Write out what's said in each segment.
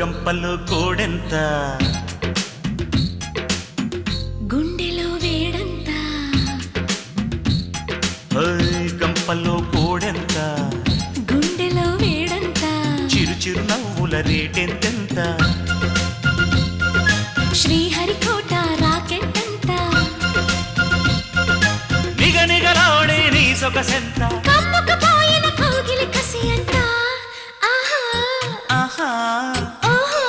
గంపలో కోడెంత గుండెలో వేడంత గంపలో కోడెంత గుండెలో వేడంత చిరు చిరు నవ్వుల రేటెంతెంత శ్రీహరికోట రాకెట్టంత నిగనిగలాడే నీ సొగసెంత కమ్ముకుపోయిన కౌగిలి కసి అంత ఆహా ఆహా ఓహో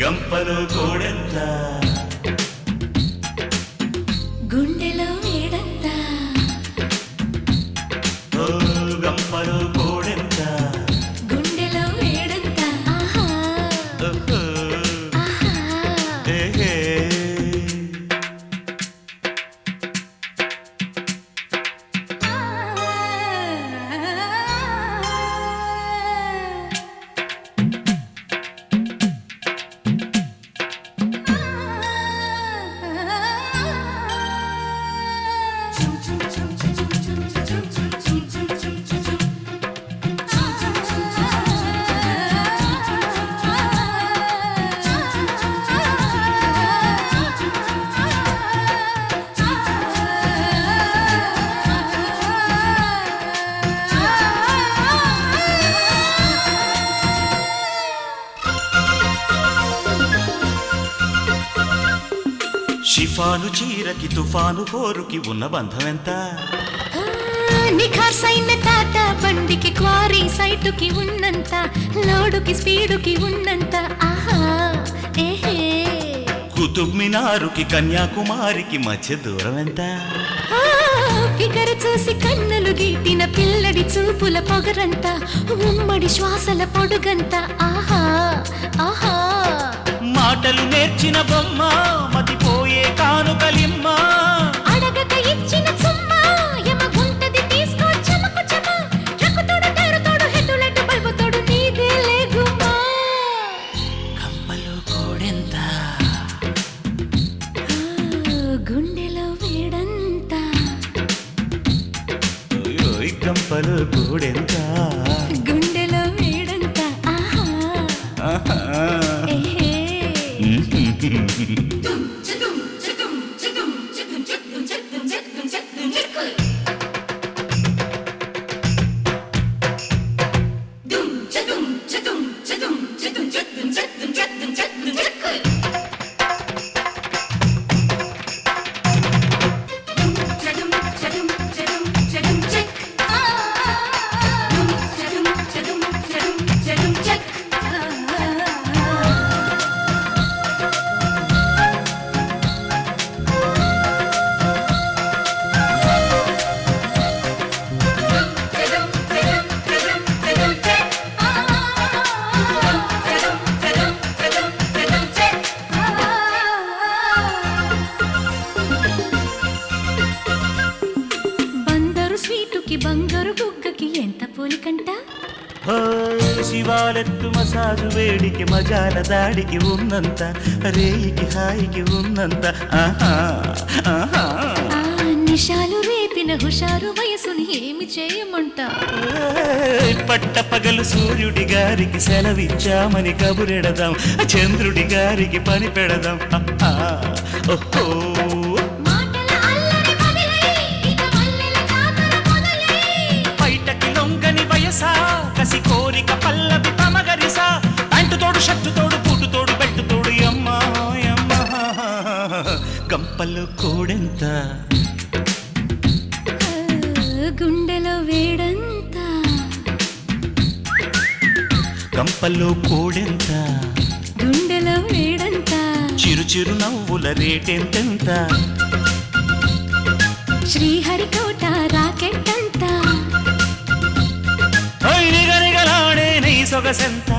గంపలో కోడెంత గుండెలో వేడంత గంపలో కోడెంత గుండెలో వేడంత ఆహా ఆహా షిఫాను చీరకి తుఫాను పోరుకి ఉన్న బంధం ఎంత నిఖార్సైన టాటా బండికి క్వారీ సైటుకి ఉన్నంత లోడుకి స్పీడుకి ఉన్నంత ఆహా ఏహే కుతుబ్ మినారుకి కన్యాకుమారికి మధ్య దూరం ఎంత ఫిగర్ చూసి కన్నులు గీటిన పిల్లడి చూపుల పొగరంత ఉమ్మడి శ్వాసల పొడుగంత ఆహా ఆహా మాటలు నేర్చిన బొమ్మ మతిపోయే కానుకలిమ్మ అడగక ఇచ్చిన చుమ్మ యమగుంటది తీసుకో చమకు చమ రకుతోడు తెరుతోడు హెడ్డులెడ్డు బల్బుతోడు నీదే లేగుమా కమ్మలో కోడెంత గుండెలో వేడంత గంపలో కోడెంత గుండెలో వేడంత ఆహా ఆహా. ఏహే బందరు స్వీటుకి బంగారు బుగ్గకి ఎంత పోలికంట శివాలెత్తు మసాజు వేడికి మజాల దాడికి ఉన్నంత రేయికి హాయికి ఉన్నంత ఆహా ఆహా ఆ నిషాలు రేపిన హుషారు వయసుని ఏమి చేయమంట పట్ట పగలు సూర్యుడి గారికి సెలవిచ్చామని కబురెడదాం చంద్రుడి గారికి పని పెడదాం ఆహా, ఓహో మాటల అల్లరి వదిలై ఇక మల్లెల జాతర మొదలై బయటకి లొంగని వయసా కసి కోరిక పల్లవి పమగరిసా ప్యాంటు తోడు షర్టు తోడు బూటు తోడు బెట్టు తోడు యమ్మా యమ్మా గంపల్లో కోడెంత గుండెలో వేడంత గంపల్లో కోడెంత గుండెలో వేడంత చిరు చిరు నవ్వుల రేటెంతెంత శ్రీహరికోట రాకెట్టంత నిగనిగలాడే నీ సొగసెంత